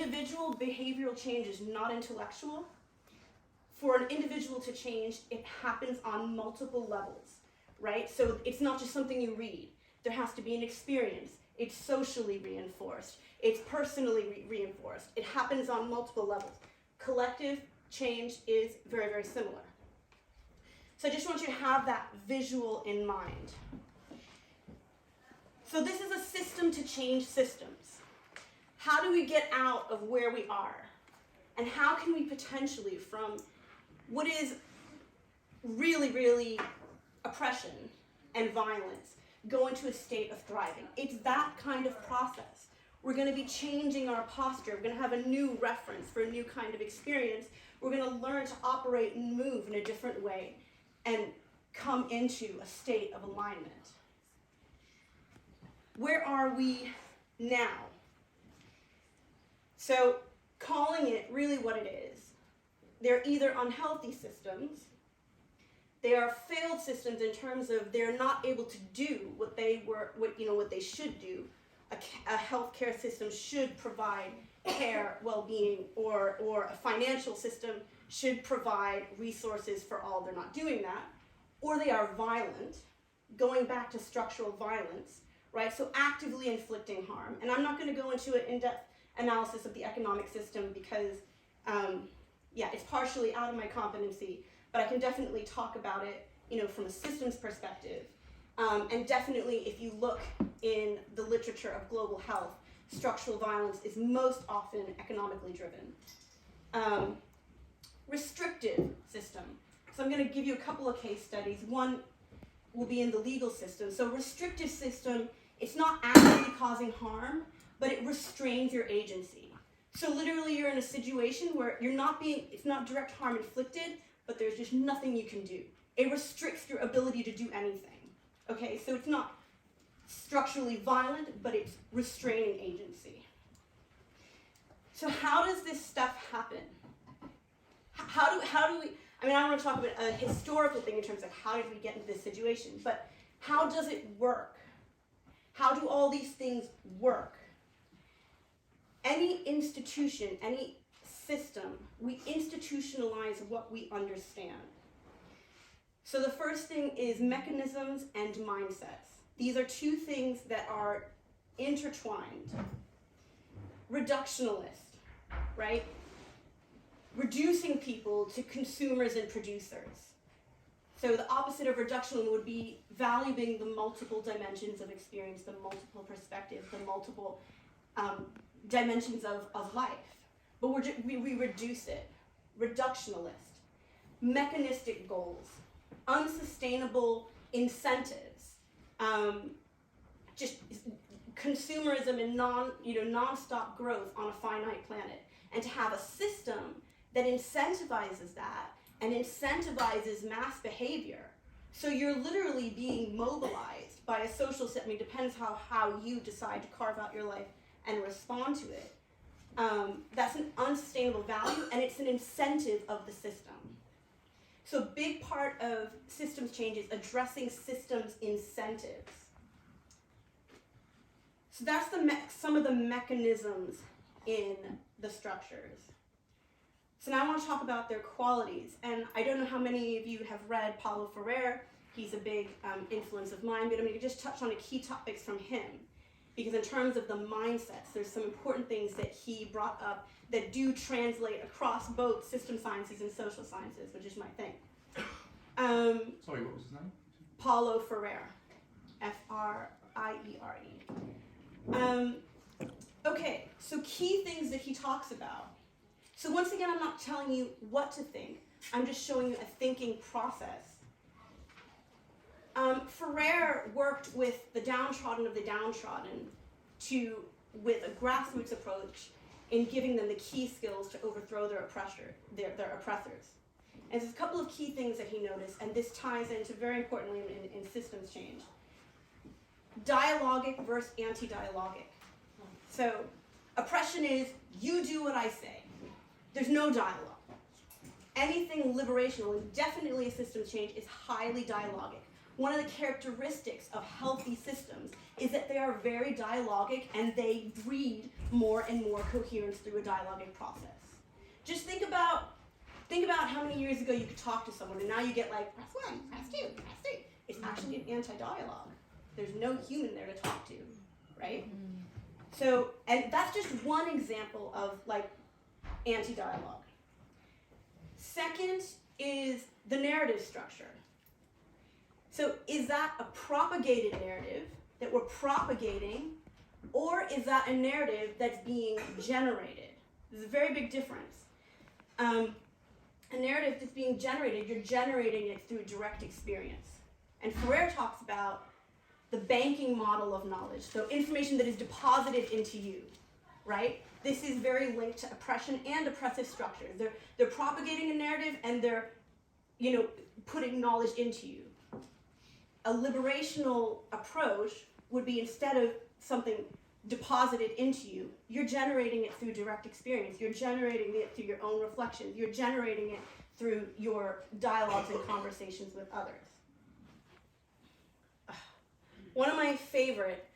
individual, behavioral change is not intellectual. For an individual to change, it happens on multiple levels, right? So it's not just something you read. There has to be an experience. It's socially reinforced. It's personally reinforced. It happens on multiple levels. Collective change is very, very similar. So I just want you to have that visual in mind. So this is a system to change systems. How do we get out of where we are? And how can we potentially, from what is really, really oppression and violence, go into a state of thriving? It's that kind of process. We're going to be changing our posture. We're going to have a new reference for a new kind of experience. We're going to learn to operate and move in a different way and come into a state of alignment. Where are we now? So, calling it really what it is. They're either unhealthy systems, they are failed systems in terms of they're not able to do what they should do. A healthcare system should provide care, well-being, or a financial system should provide resources for all. They're not doing that. Or they are violent, going back to structural violence, right? So actively inflicting harm. And I'm not going to go into an in-depth analysis of the economic system because, it's partially out of my competency, but I can definitely talk about it, from a systems perspective. And definitely, if you look in the literature of global health, structural violence is most often economically driven. Restrictive system. So I'm going to give you a couple of case studies. One will be in the legal system. So restrictive system, it's not actively causing harm, but it restrains your agency. So literally you're in a situation where it's not direct harm inflicted, but there's just nothing you can do. It restricts your ability to do anything. Okay, so it's not structurally violent, but it's restraining agency. So how does this stuff happen? How do we, I want to talk about a historical thing in terms of how did we get into this situation, but how does it work? How do all these things work? Any institution, any system, we institutionalize what we understand. So the first thing is mechanisms and mindsets. These are two things that are intertwined. Reductionalist, right? Reducing people to consumers and producers. So the opposite of reductionism would be valuing the multiple dimensions of experience, the multiple perspectives, the multiple dimensions of life. But we reduce it. Reductionalist. Mechanistic goals. Unsustainable incentives. Just consumerism and non-stop growth on a finite planet. And to have a system that incentivizes that and incentivizes mass behavior. So you're literally being mobilized by a social system. It depends how you decide to carve out your life and respond to it. That's an unsustainable value, and it's an incentive of the system. So a big part of systems change is addressing systems incentives. So that's some of the mechanisms in the structures. So now I want to talk about their qualities. And I don't know how many of you have read Paulo Freire. He's a big influence of mine, but I'm going to just touch on the key topics from him. Because in terms of the mindsets, there's some important things that he brought up that do translate across both system sciences and social sciences, which is my thing. Sorry, what was his name? Paulo Freire. F-R-I-E-R-E. Okay, so key things that he talks about. So once again, I'm not telling you what to think. I'm just showing you a thinking process. Freire worked with the downtrodden of the downtrodden with a grassroots approach in giving them the key skills to overthrow their oppressors. And there's a couple of key things that he noticed, and this ties into very importantly in systems change. Dialogic versus anti-dialogic. So oppression is, you do what I say. There's no dialogue. Anything liberational, and definitely a systems change, is highly dialogic. one of the characteristics of healthy systems is that they are very dialogic and they breed more and more coherence through a dialogic process. Just think about how many years ago you could talk to someone and now you get like, press 1, press 2, press 3. It's actually an anti-dialogue. There's no human there to talk to, right? So, and that's just one example of like anti-dialogue. Second is the narrative structure. So is that a propagated narrative that we're propagating, or is that a narrative that's being generated? There's a very big difference. A narrative that's being generated, you're generating it through direct experience. And Ferrer talks about the banking model of knowledge, so information that is deposited into you, right? This is very linked to oppression and oppressive structures. They're propagating a narrative and they're, putting knowledge into you. A liberational approach would be, instead of something deposited into you, you're generating it through direct experience. You're generating it through your own reflections. You're generating it through your dialogues and conversations with others. One of my favorite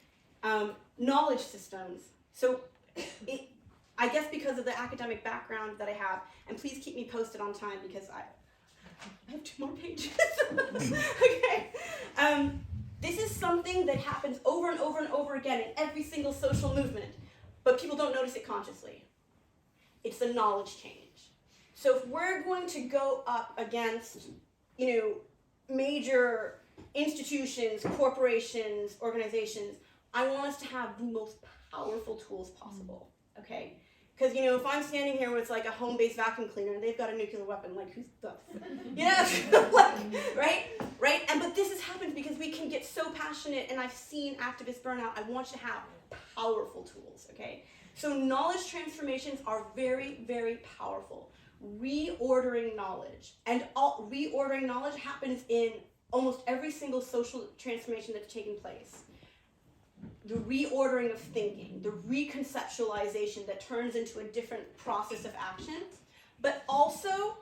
knowledge systems, so I guess because of the academic background that I have, and please keep me posted on time because I have 2 more pages. Okay. This is something that happens over and over and over again in every single social movement, but people don't notice it consciously. It's the knowledge change. So if we're going to go up against, major institutions, corporations, organizations, I want us to have the most powerful tools possible, okay? Because, if I'm standing here with like a home-based vacuum cleaner and they've got a nuclear weapon, like, who's the, right? But this has happened because we can get so passionate, and I've seen activist burnout. I want you to have powerful tools, okay? So knowledge transformations are very, very powerful. Reordering knowledge. And reordering knowledge happens in almost every single social transformation that's taking place. The reordering of thinking, the re-conceptualization that turns into a different process of action, but also,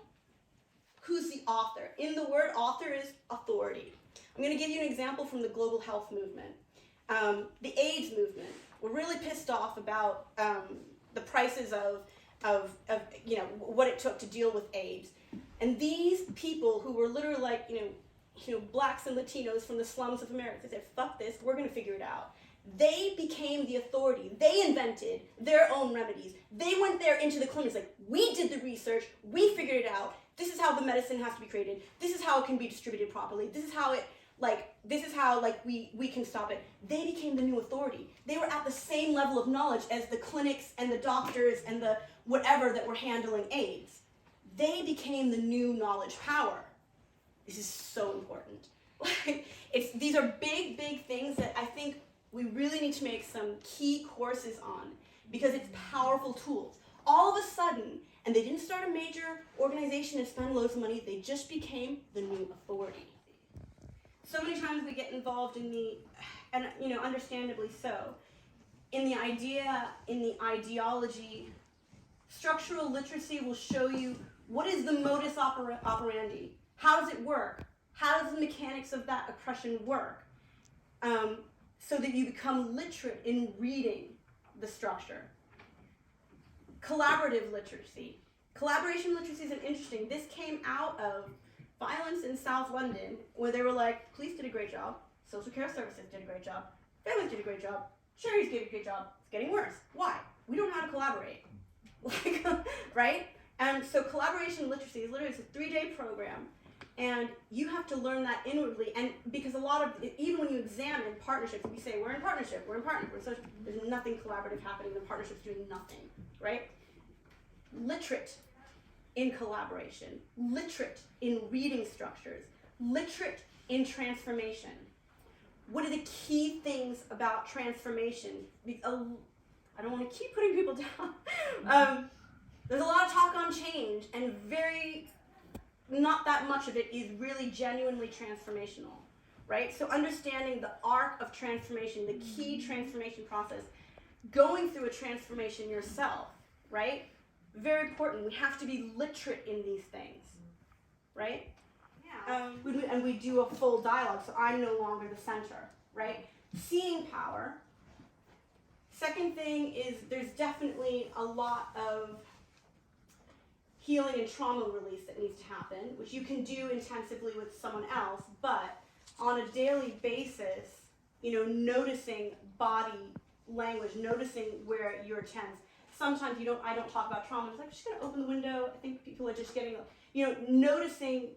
who's the author? In the word author is authority. I'm going to give you an example from the global health movement. The AIDS movement. We're really pissed off about the prices of what it took to deal with AIDS. And these people who were literally like, blacks and Latinos from the slums of America said, fuck this, we're going to figure it out. They became the authority. They invented their own remedies. They went there into the clinics like, we did the research, we figured it out, this is how the medicine has to be created, this is how it can be distributed properly, this is how we can stop it. They became the new authority. They were at the same level of knowledge as the clinics and the doctors and the whatever that were handling AIDS. They became the new knowledge power. This is so important. These are big, big things that I think we really need to make some key courses on, because it's powerful tools. All of a sudden, and they didn't start a major organization and spend loads of money, they just became the new authority. So many times we get involved in understandably so, in the idea, in the ideology. Structural literacy will show you what is the modus operandi. How does it work? How does the mechanics of that oppression work? So that you become literate in reading the structure. Collaborative literacy. Collaboration literacy is interesting. This came out of violence in South London, where they were like, police did a great job, social care services did a great job, families did a great job, charities did a great job. It's getting worse. Why? We don't know how to collaborate. Right? And so collaboration literacy is literally a 3-day program. And you have to learn that inwardly, and because a lot of, even when you examine partnerships, we say, we're in partnership, there's nothing collaborative happening, the partnership's doing nothing, right? Literate in collaboration, literate in reading structures, literate in transformation. What are the key things about transformation? I don't want to keep putting people down. There's a lot of talk on change, and not that much of it is really genuinely transformational, right? So understanding the arc of transformation, the key transformation process, going through a transformation yourself, right? Very important. We have to be literate in these things, right? Yeah. And we do a full dialogue, so I'm no longer the center, right? Seeing power. Second thing is there's definitely a lot of healing and trauma release that needs to happen, which you can do intensively with someone else, but on a daily basis, you know, noticing body language, noticing where you're tense. Sometimes I don't talk about trauma. It's like, I'm just gonna open the window. I think people are just getting, you know, noticing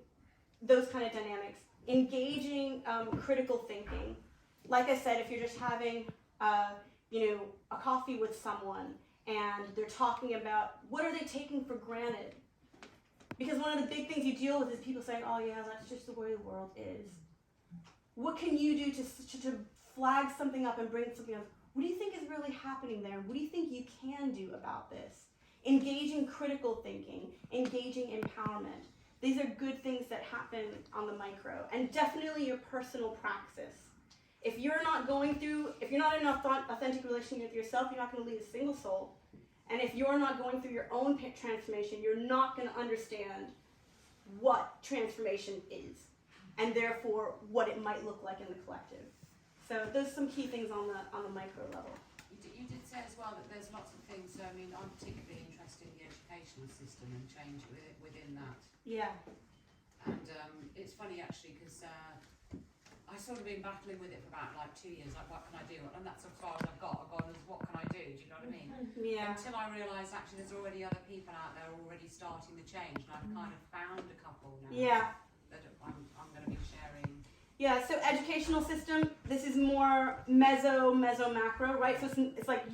those kind of dynamics. Engaging critical thinking. Like I said, if you're just having, you know, a coffee with someone and they're talking about what are they taking for granted. Because one of the big things you deal with is people saying, oh yeah, that's just the way the world is. What can you do to flag something up and bring something up? What do you think is really happening there? What do you think you can do about this? Engaging critical thinking, engaging empowerment. These are good things that happen on the micro, and definitely your personal praxis. If you're not in an authentic relationship with yourself, you're not going to lead a single soul. And if you're not going through your own transformation, you're not going to understand what transformation is, and therefore what it might look like in the collective. So those are some key things on the micro level. You did say as well that there's lots of things. I mean, I'm particularly interested in the educational system and change within that. Yeah. And it's funny actually because I've sort of been battling with it for about like 2 years. Like, what can I do? And that's as far as I've got. I've gone as what can I do? Do you know what I mean? Yeah. Until I realised actually there's already other people out there already starting the change, and I've kind of found a couple now. Yeah. That I'm going to be sharing. Yeah, so educational system, this is more meso, macro, right? So it's like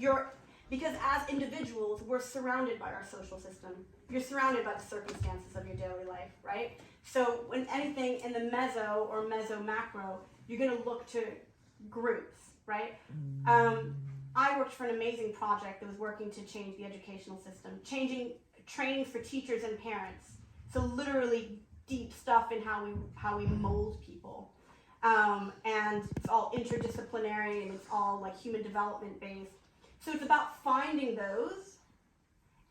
because as individuals, we're surrounded by our social system. You're surrounded by the circumstances of your daily life, right? So when anything in the meso or meso macro, you're gonna look to groups, right? I worked for an amazing project that was working to change the educational system, changing training for teachers and parents. So literally deep stuff in how we mold people. And it's all interdisciplinary and it's all like human development based. So it's about finding those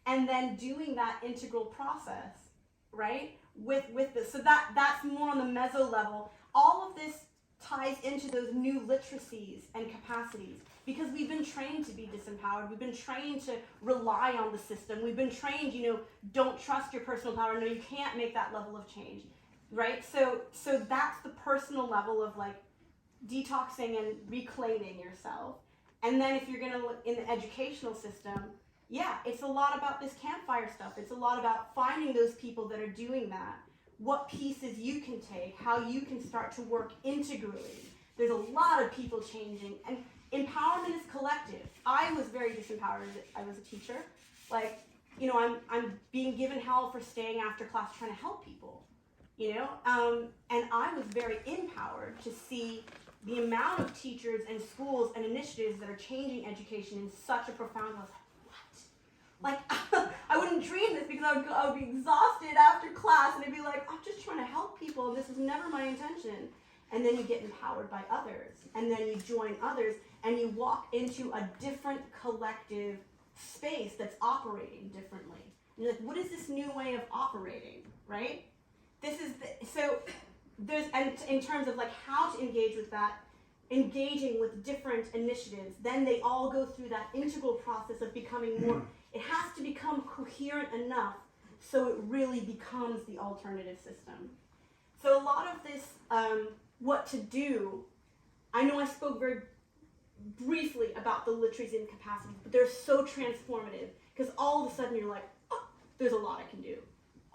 and then doing that integral process, right? With this. So that's more on the meso level. All of this ties into those new literacies and capacities because we've been trained to be disempowered. We've been trained to rely on the system. We've been trained, don't trust your personal power. No, you can't make that level of change. Right, so that's the personal level of like detoxing and reclaiming yourself. And then if you're gonna look in the educational system, yeah, it's a lot about this campfire stuff. It's a lot about finding those people that are doing that, what pieces you can take, how you can start to work integrally. There's a lot of people changing, and empowerment is collective. I was very disempowered as I was a teacher. Like, I'm being given hell for staying after class trying to help people. And I was very empowered to see the amount of teachers and schools and initiatives that are changing education in such a profound way. I was like, what? Like, I wouldn't dream this because I would be exhausted after class and I'd be like, I'm just trying to help people and this was never my intention. And then you get empowered by others and then you join others and you walk into a different collective space that's operating differently. And you're like, what is this new way of operating, right? And in terms of like how to engage with that, engaging with different initiatives, then they all go through that integral process of becoming more, it has to become coherent enough so it really becomes the alternative system. So a lot of this, what to do, I know I spoke very briefly about the literacies and capacities, but they're so transformative because all of a sudden you're like, oh, there's a lot I can do.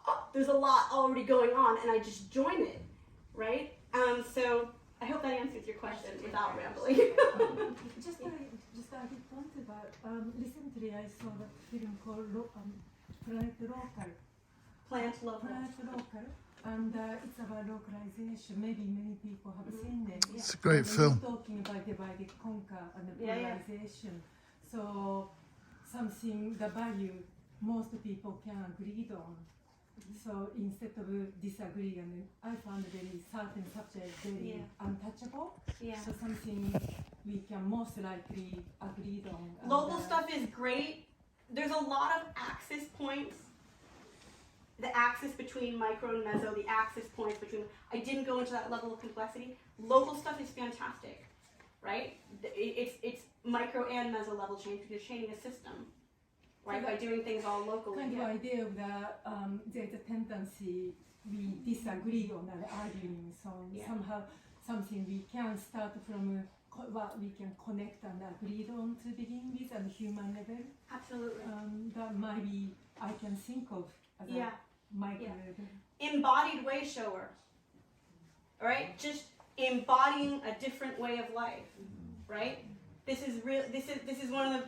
Oh, there's a lot already going on, and I just join it, right? So I hope that answers your question without rambling. just a quick point about recently I saw a film called Planet Local. Plant Local. And it's about localization. Maybe many people have seen it. It's a great film. Talking about divide, conquer, and the polarization. So something, the value most people can agree on. So instead of disagree, and I found very certain subject very untouchable. Yeah. So something we can most likely agree on. Local stuff is great. There's a lot of access points the axis between micro and meso, the axis points between. I didn't go into that level of complexity. Local stuff is fantastic, right? It's micro and meso level change because you're changing a system, right? So by doing things all locally. Kind of idea of that there's a tendency we disagree on and arguing, so somehow something we can start from what we can connect and agree on to begin with at the human level. Absolutely. That maybe I can think of as a micro level. Embodied way shower. All right, just embodying a different way of life, right? This is real. This is one of the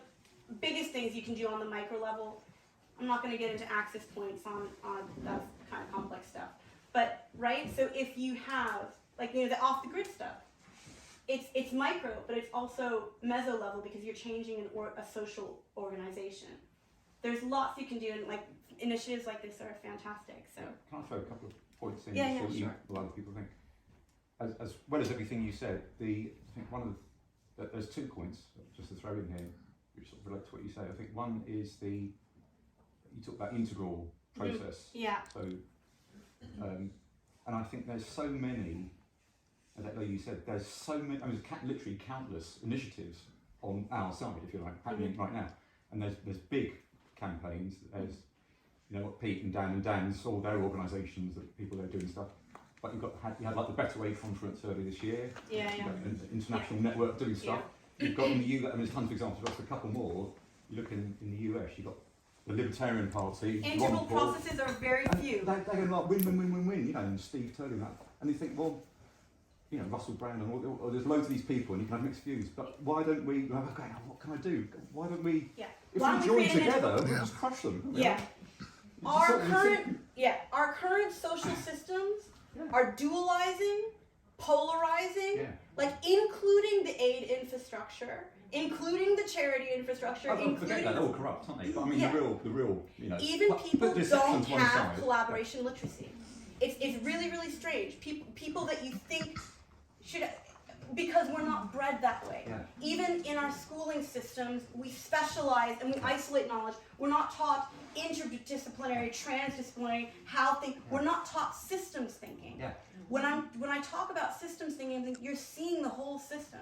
biggest things you can do on the micro level. I'm not going to get into axis points on that kind of complex stuff, but right. So if you have the off the grid stuff, it's micro, but it's also meso level because you're changing a social organization. There's lots you can do, and initiatives like this are fantastic. So can I throw a couple of points in before a lot of people think? As well as everything you said, I think there's 2 points just to throw in here which sort of relate to what you say. I think one is you talk about integral process. Yeah. So, and I think there's so many, like you said, there's so many. I mean, there's literally countless initiatives on our side, if you like, happening right now. And there's big campaigns. There's what Pete and Dan and Dan's, all their organisations, that people are doing stuff. But you had like the Better Way conference earlier this year. Yeah. You've got an international network doing stuff. Yeah. You've got in the US, there's tons of examples, but there's a couple more. You look in the US, you've got the Libertarian Party. Integral processes are very few. They're like win, and Steve Turley, and you think, well, Russell Brand and all there's loads of these people and you can have mixed views, but why don't we, okay, what can I do? Why don't we, if we join together, we'll just crush them. Yeah. Our current social systems are dualizing, polarizing, including the aid infrastructure, including the charity infrastructure, don't forget that, they're all corrupt, aren't they? But I mean, the real, even people don't have collaboration literacy. It's really, really strange. People that you think should, because we're not bred that way. Yeah. Even in our schooling systems, we specialize and we isolate knowledge. We're not taught interdisciplinary, transdisciplinary, we're not taught systems thinking. Yeah. When I talk about systems thinking, you're seeing the whole system.